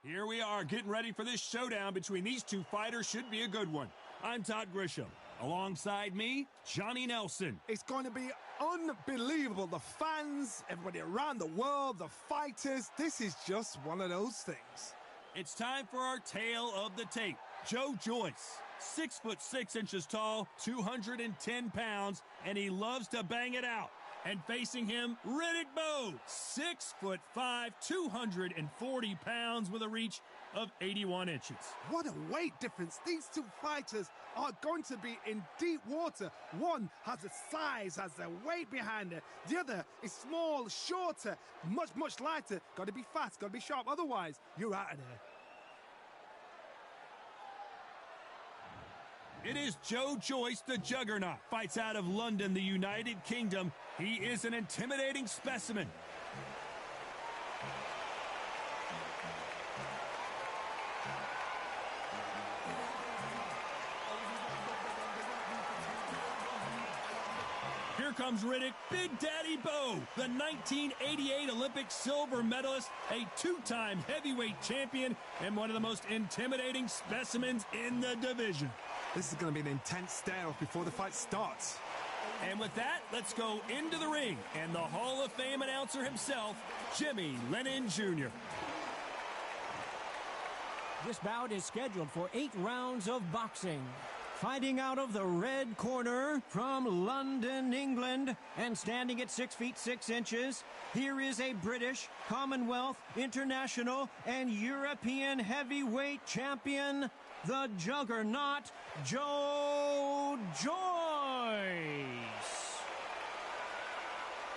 Here we are getting ready for this showdown between these two fighters. Should be a good one. I'm Todd Grisham. Alongside me, Johnny Nelson. It's going to be unbelievable. The fans, everybody around the world, the fighters. This is just one of those things. It's time for our tale of the tape. Joyce, 6'6" tall, 210 pounds, and he loves to bang it out. And facing him, Riddick Bowe, 6'5", 240 pounds with a reach of 81 inches. What a weight difference. These two fighters are going to be in deep water. One has the size, has the weight behind it. The other is small, shorter, much lighter. Got to be fast, got to be sharp. Otherwise, you're out of there. It is Joyce, the Juggernaut. Fights out of London, the United Kingdom. He is an intimidating specimen. Here comes Riddick, Big Daddy Bowe, the 1988 Olympic silver medalist, a two-time heavyweight champion, and one of the most intimidating specimens in the division. This is going to be an intense standoff before the fight starts. And with that, let's go into the ring. And the Hall of Fame announcer himself, Jimmy Lennon Jr. This bout is scheduled for 8 rounds of boxing. Fighting out of the red corner from London, England, and standing at 6 feet 6 inches, here is a British, Commonwealth, International, and European heavyweight champion, the Juggernaut, Joyce.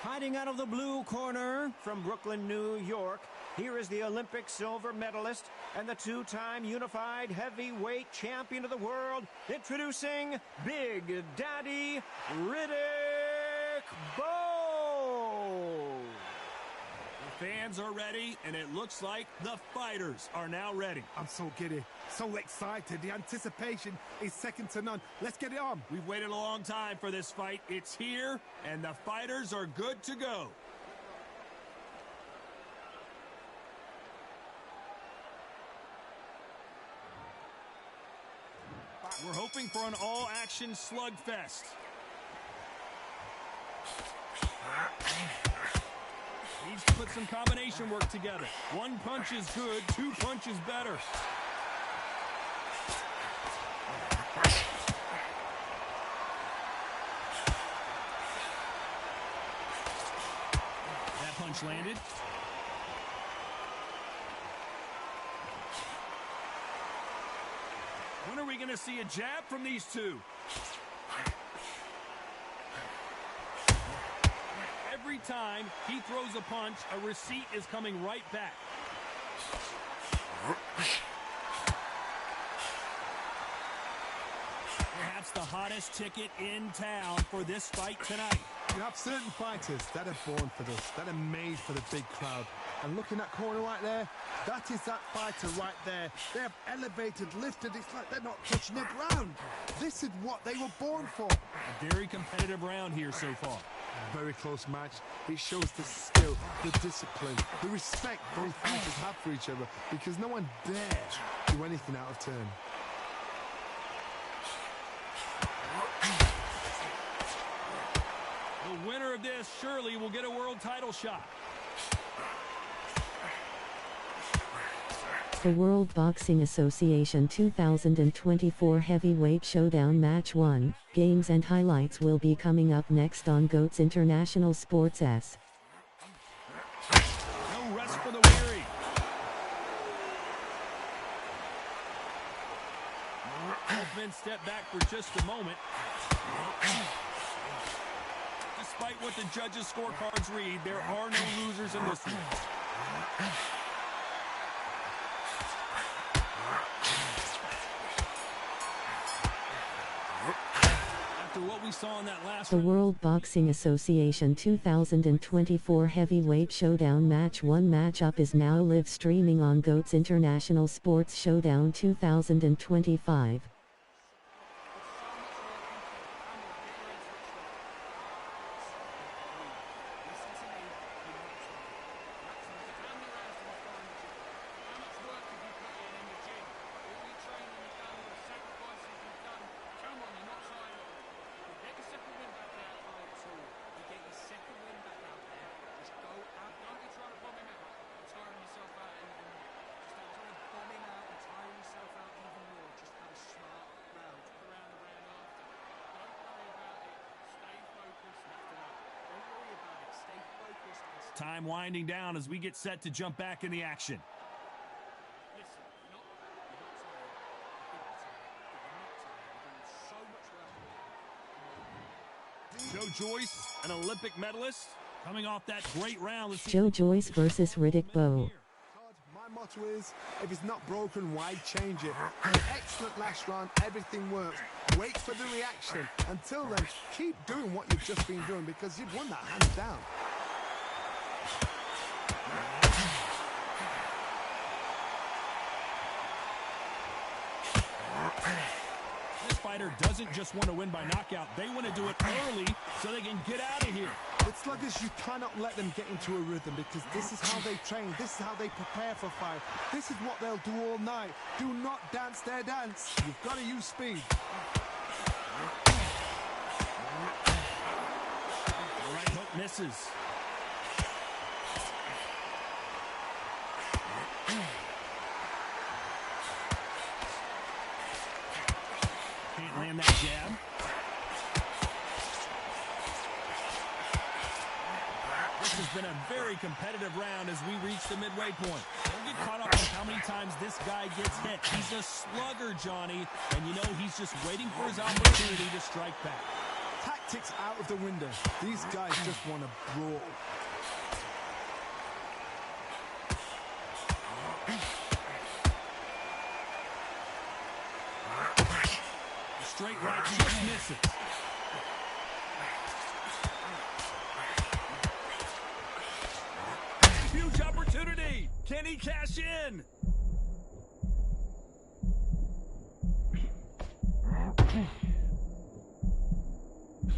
Fighting out of the blue corner from Brooklyn, New York, here is the Olympic silver medalist and the two-time unified heavyweight champion of the world, introducing Big Daddy Riddick Bowe. The fans are ready, and it looks like the fighters are now ready. I'm so giddy, so excited. The anticipation is second to none. Let's get it on. We've waited a long time for this fight. It's here, and the fighters are good to go. We're hoping for an all-action slugfest. Needs to put some combination work together. One punch is good, 2 punches better. That punch landed. When are we going to see a jab from these two? Every time he throws a punch, a receipt is coming right back. Perhaps the hottest ticket in town for this fight tonight. You have certain fighters that are born for this, that are made for the big crowd. And looking at corner right there, that is that fighter right there. They have elevated, lifted. It's like they're not touching the ground. This is what they were born for. A very competitive round here so far. Very close match. It shows the skill, the discipline, the respect both fighters have for each other, because no one dares do anything out of turn. The winner of this surely will get a world title shot. The World Boxing Association 2024 Heavyweight Showdown Match 1, games and highlights will be coming up next on GOATS International Sports S. No rest for the weary. Both men step back for just a moment. Despite what the judges' scorecards read, there are no losers in this one. What we saw in that last the World Boxing Association 2024 Heavyweight Showdown Match 1 matchup is now live streaming on GOATS International Sports Showdown 2025. Time winding down as we get set to jump back in the action. Joe Joyce, an Olympic medalist, coming off that great round. Joe Joyce versus Riddick Bowe. My motto is, if it's not broken, why change it? An excellent last round, everything works. Wait for the reaction. Until then, keep doing what you've just been doing because you've won that hands down. This fighter doesn't just want to win by knockout. They want to do it early so they can get out of here. With sluggers, you cannot let them get into a rhythm because this is how they train. This is how they prepare for fight. This is what they'll do all night. Do not dance their dance. You've got to use speed. The right hook misses. Can't land that jab. This has been a very competitive round as we reach the midway point. Don't get caught up on how many times this guy gets hit. He's a slugger, Johnny, and you know he's just waiting for his opportunity to strike back. Tactics out of the window. These guys just want to brawl. Straight right just misses. Huge opportunity. Can he cash in?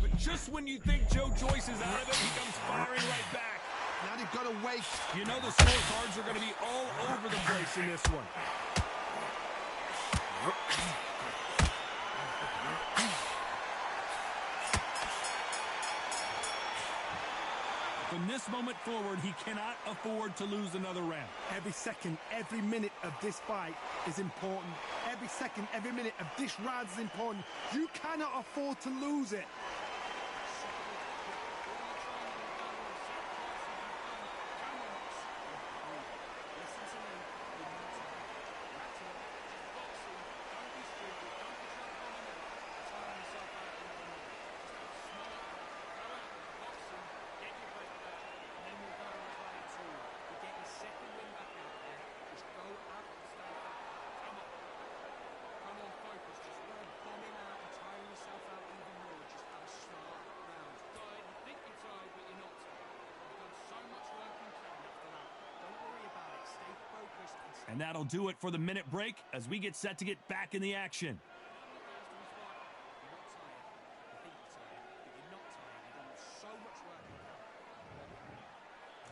But just when you think Joe Joyce is out of it, he comes firing right back. Now they've got to wait. You know the scorecards are going to be all over the place in this one. From this moment forward, he cannot afford to lose another round. Every second, every minute of this fight is important. Every second, every minute of this round is important. You cannot afford to lose it. And that'll do it for the minute break as we get set to get back in the action.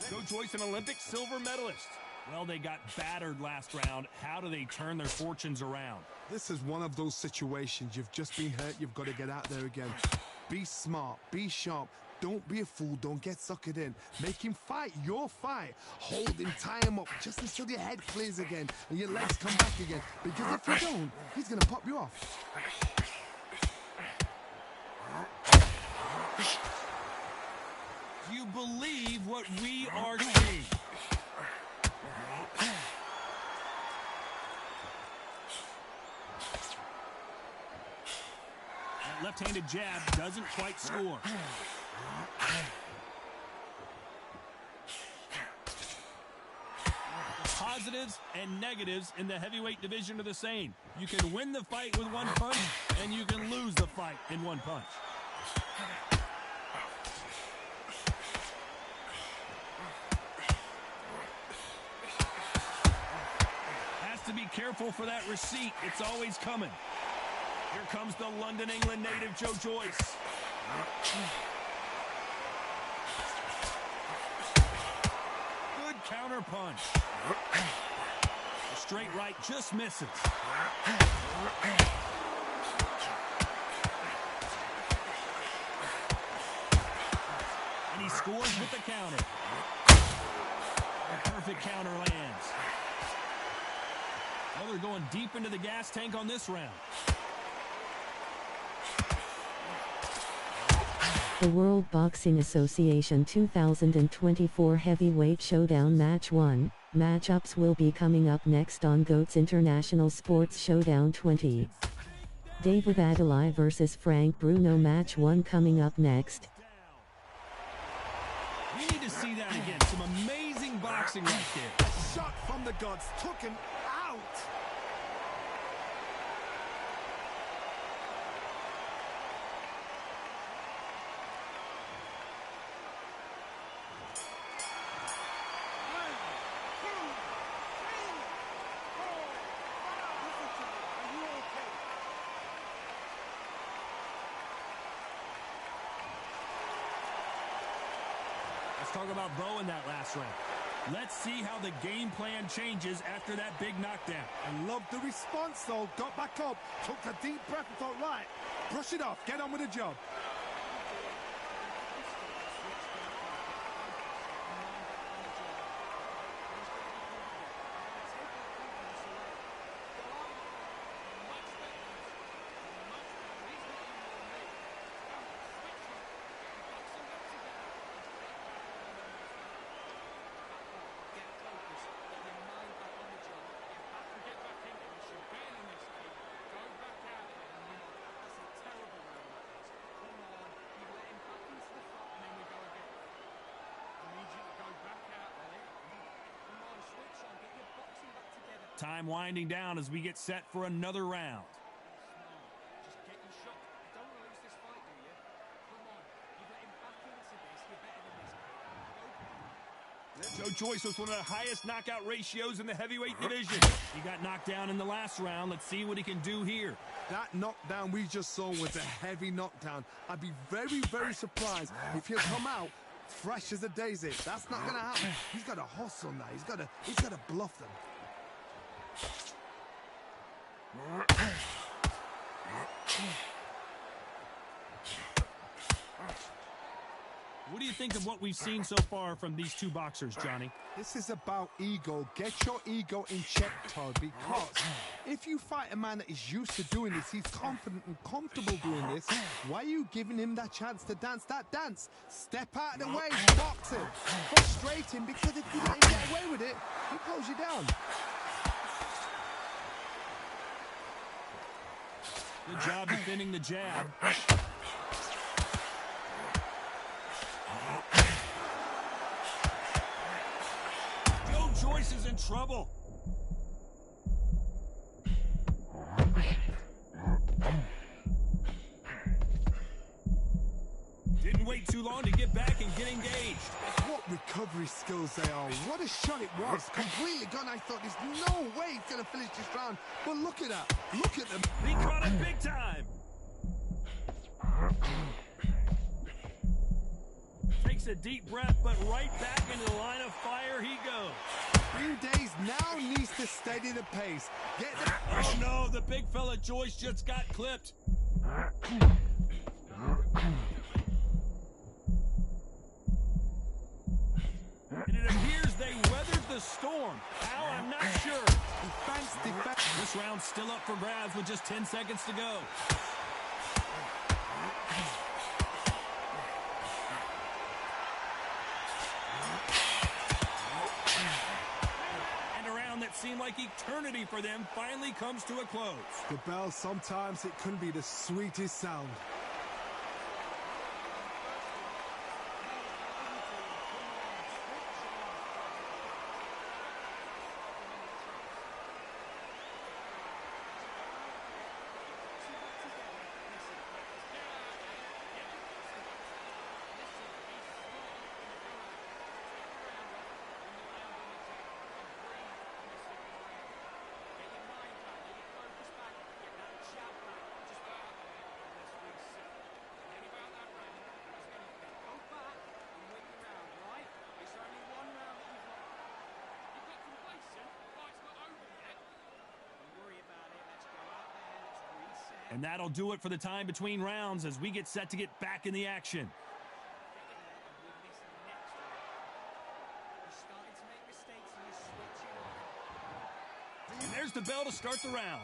Joe Joyce, an Olympic silver medalist. Well, they got battered last round. How do they turn their fortunes around? This is one of those situations. You've just been hurt. You've got to get out there again. Be smart. Be sharp. Don't be a fool. Don't get suckered in. Make him fight your fight. Hold him, tie him up just until your head clears again and your legs come back again. Because if you don't, he's going to pop you off. Do you believe what we are seeing? That left-handed jab doesn't quite score. Positives and negatives in the heavyweight division are the same. You can win the fight with one punch, and you can lose the fight in one punch. Has to be careful for that receipt. It's always coming. Here comes the London, England native, Joe Joyce. Good counter punch. The straight right just misses. And he scores with the counter. A perfect counter lands. Well, they're going deep into the gas tank on this round. The World Boxing Association 2024 Heavyweight Showdown Match 1. Matchups will be coming up next on GOAT's International Sports Showdown 20. David Adelaide vs. Frank Bruno Match 1 coming up next. We need to see that again. Some amazing boxing right there. A shot from the gods took him out. Let's talk about Bowe in that last round. Let's see how the game plan changes after that big knockdown. I love the response though. Got back up, took a deep breath and thought, right, brush it off, get on with the job. Time winding down as we get set for another round. Joyce was one of the highest knockout ratios in the heavyweight division. He got knocked down in the last round. Let's see what he can do here. That knockdown we just saw was a heavy knockdown. I'd be very, very surprised if he'll come out fresh as a daisy. That's not going to happen. He's got to hustle now. He's got to bluff them. What do you think of what we've seen so far from these two boxers, Johnny? This is about ego. Get your ego in check, Todd, because if you fight a man that is used to doing this, he's confident and comfortable doing this, why are you giving him that chance to dance that dance? Step out of the way, box him, frustrate him, because if you let him get away with it, he pulls you down. Good job defending the jab. Joyce is in trouble. Didn't wait too long to get back and get engaged. What recovery skills they are. What a shot it was. Completely gone. I thought there's no way he's going to finish this round. But look at that. Look at them. He caught it big time. Takes a deep breath, but right back into the line of fire he goes. Few days now needs to steady the pace. Get the... Oh no, the big fella Joyce just got clipped. And it appears they weathered the storm. How? I'm not sure. Defense. This round's still up for grabs with just 10 seconds to go. That seemed like eternity for them finally comes to a close. The bell, sometimes it can be the sweetest sound. And that'll do it for the time between rounds as we get set to get back in the action. And there's the bell to start the round.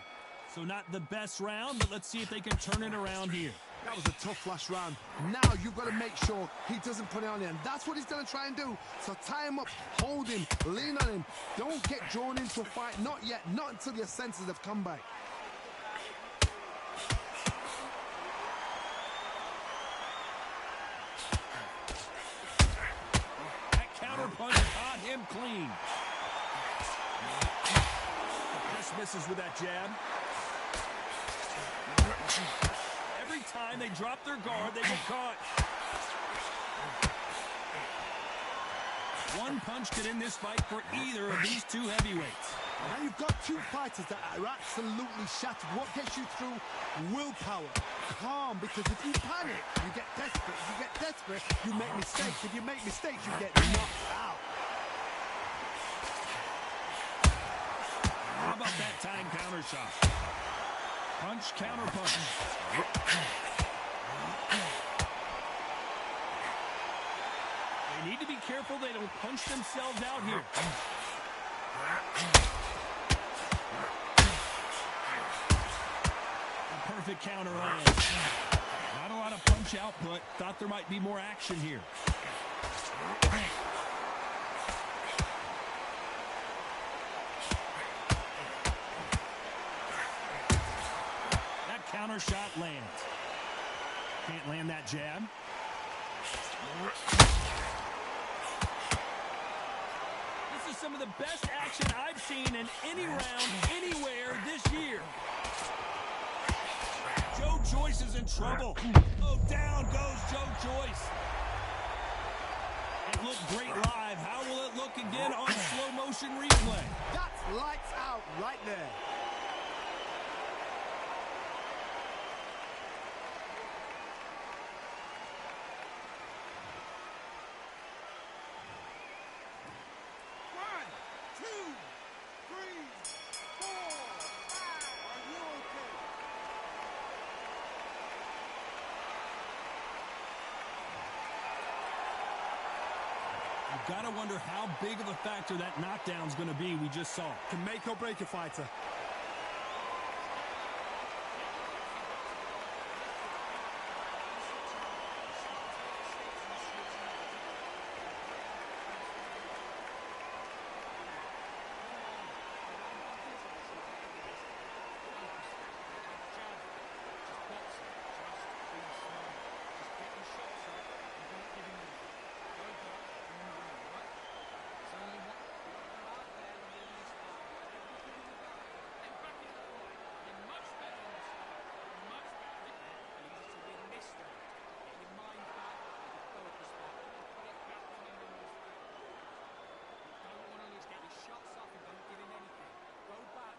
So not the best round, but let's see if they can turn it around here. That was a tough last round. Now you've got to make sure he doesn't put it on you, and that's what he's going to try and do. So tie him up, hold him, lean on him. Don't get drawn into a fight. Not yet. Not until your senses have come back. That counter punch caught him clean. Just misses with that jab. Every time they drop their guard, they get caught. One punch could end this fight for either of these two heavyweights. Now you've got two fighters that are absolutely shattered. What gets you through? Willpower. Calm, because if you panic, you get desperate. If you get desperate, you make mistakes. If you make mistakes, you get knocked out. How about that time counter shot? Punch, counter punch. They need to be careful they don't punch themselves out here. A perfect counter lands. Not a lot of punch output. Thought there might be more action here. Counter shot lands. Can't land that jab. This is some of the best action I've seen in any round, anywhere this year. Joe Joyce is in trouble. Oh, down goes Joe Joyce. It looked great live. How will it look again on slow motion replay? That's lights out right there. Gotta wonder how big of a factor that knockdown's gonna be we just saw. Can make or break a fighter.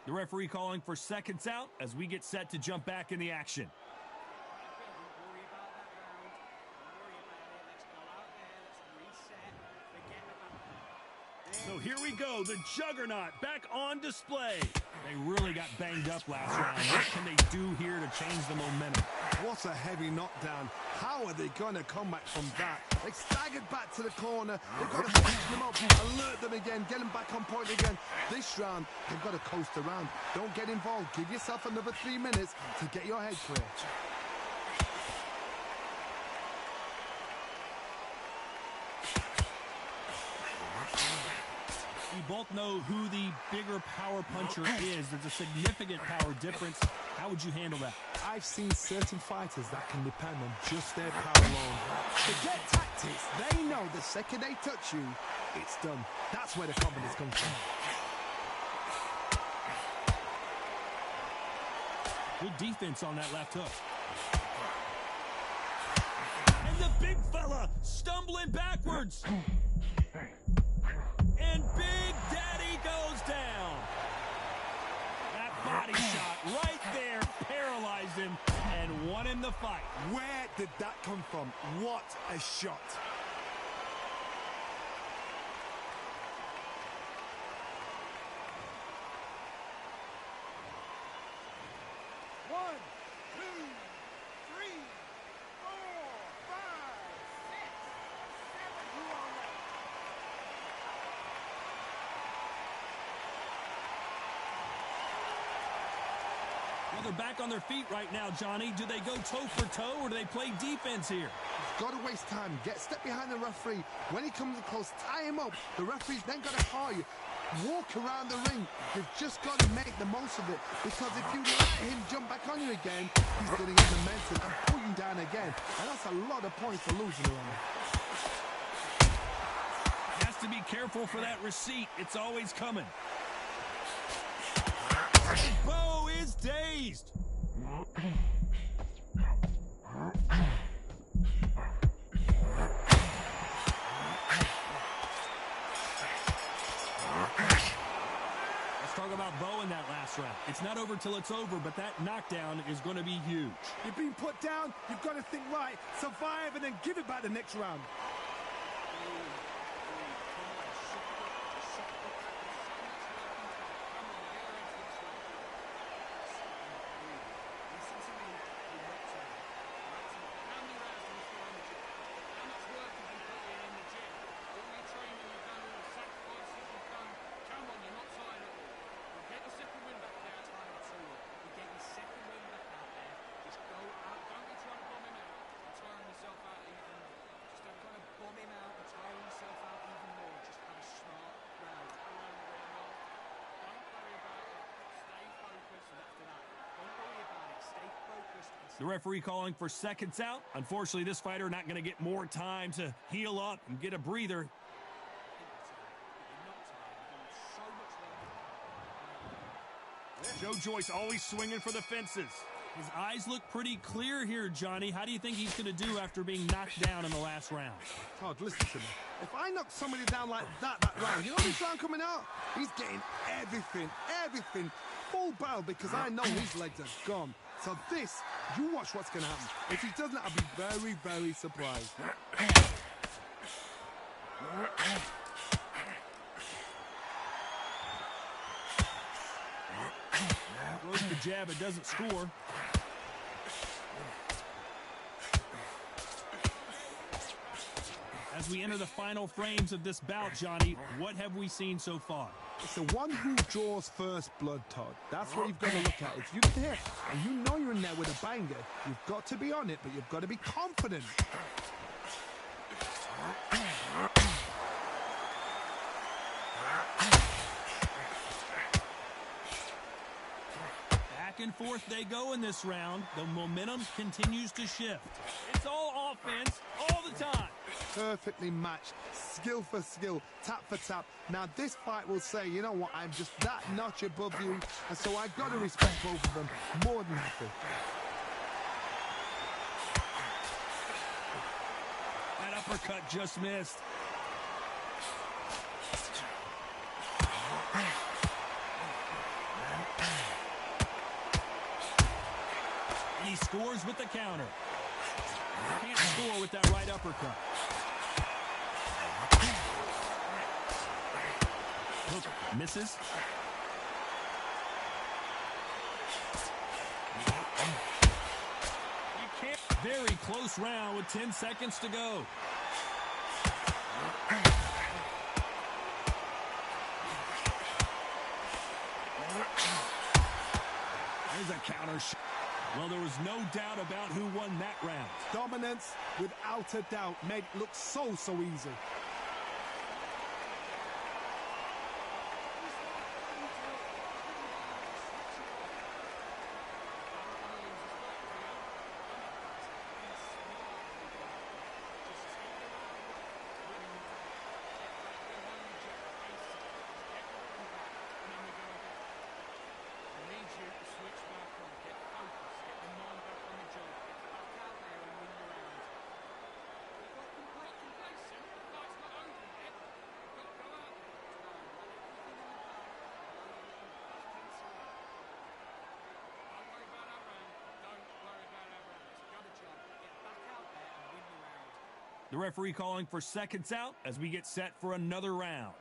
The referee calling for seconds out as we get set to jump back in the action. So here we go, the juggernaut back on display. They really got banged up last round. What can they do here to change the momentum? What a heavy knockdown. How are they going to come back from that? They staggered back to the corner. They've got to switch them up, alert them again, get them back on point again. This round, they've got to coast around. Don't get involved. Give yourself another 3 minutes to get your head clear. We both know who the bigger power puncher is. There's a significant power difference. How would you handle that? I've seen certain fighters that can depend on just their power alone. Forget tactics. They know the second they touch you, it's done. That's where the confidence comes from. Good defense on that left hook. And the big fella stumbling backwards. And Big Daddy goes down. That body shot right there paralyzed him and won him the fight. Where did that come from? What a shot. Well, they're back on their feet right now, Johnny. Do they go toe for toe or do they play defense here? Got to waste time. Step behind the referee. When he comes close, tie him up. The referee's then got to call you. Walk around the ring. You've just got to make the most of it. Because if you let him jump back on you again, he's going to get momentum and pull you down again. And that's a lot of points for losing around. Has to be careful for that receipt. It's always coming. Bowe is dazed. Let's talk about Bowe in that last round. It's not over till it's over, but that knockdown is going to be huge. You're being put down. You've got to think right, survive, and then give it back the next round. The referee calling for seconds out. Unfortunately, this fighter not going to get more time to heal up and get a breather. Joyce always swinging for the fences. His eyes look pretty clear here, Johnny. How do you think he's going to do after being knocked down in the last round? Todd, listen to me. If I knock somebody down like that round, you know this round coming out? He's getting everything, full barrel, because I know his legs are gone. So this, you watch what's going to happen. If he doesn't, I'll be very, very surprised. Throws the jab, it doesn't score. As we enter the final frames of this bout, Johnny, what have we seen so far? It's the one who draws first blood, Todd. That's what you've got to look at. If you get hit and you know you're in there with a banger, you've got to be on it, but you've got to be confident. Back and forth they go in this round. The momentum continues to shift. It's all offense all the time. Perfectly matched, skill for skill, tap for tap. Now this fight will say, you know what, I'm just that notch above you, and so I've got to respect both of them more than happy. That uppercut just missed. And he scores with the counter. Can't score with that right uppercut. Hook misses. You can't. Very close round with 10 seconds to go. There's a counter shot. Well, there was no doubt about who won that round. Dominance, without a doubt, made it look so easy. The referee calling for seconds out as we get set for another round.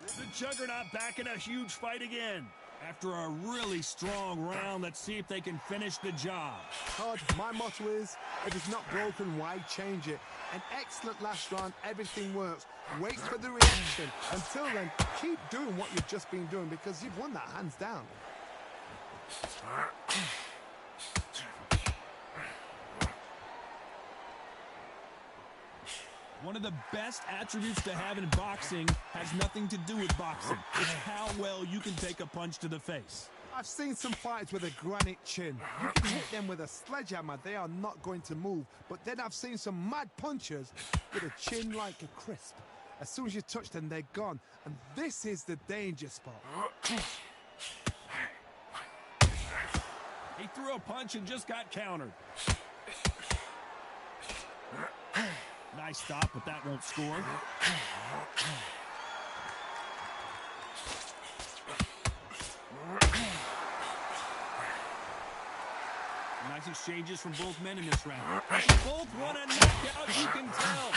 The Juggernaut back in a huge fight again. After a really strong round, let's see if they can finish the job. Todd, my motto is, if it's not broken, why change it? An excellent last round, everything works. Wait for the reaction. Until then, keep doing what you've just been doing because you've won that hands down. One of the best attributes to have in boxing has nothing to do with boxing. It's how well you can take a punch to the face. I've seen some fighters with a granite chin. You can hit them with a sledgehammer, they are not going to move. But then I've seen some mad punchers with a chin like a crisp. As soon as you touch them, they're gone. And this is the danger spot. He threw a punch and just got countered. Nice stop, but that won't score. Nice exchanges from both men in this round. Both want a knockout, you can tell.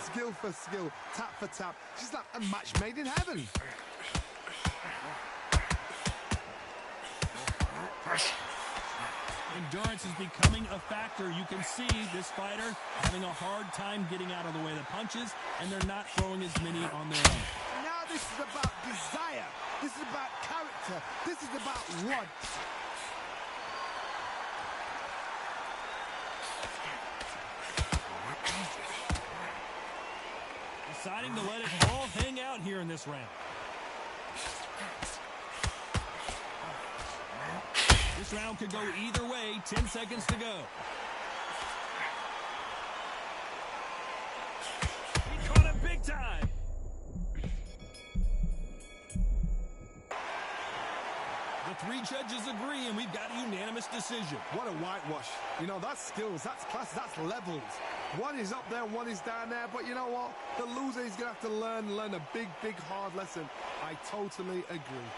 Skill for skill, tap for tap. Just like a match made in heaven. Endurance is becoming a factor. You can see this fighter having a hard time getting out of the way of the punches, and they're not throwing as many on their own. Now this is about desire. This is about character. This is about want. Deciding to let it all hang out here in this round. This round could go either way. 10 seconds to go. He caught him big time. The three judges agree, and we've got a unanimous decision. What a whitewash. You know, that's skills, that's class, that's levels. One is up there, one is down there, but you know what? The loser is going to have to learn a big, hard lesson. I totally agree.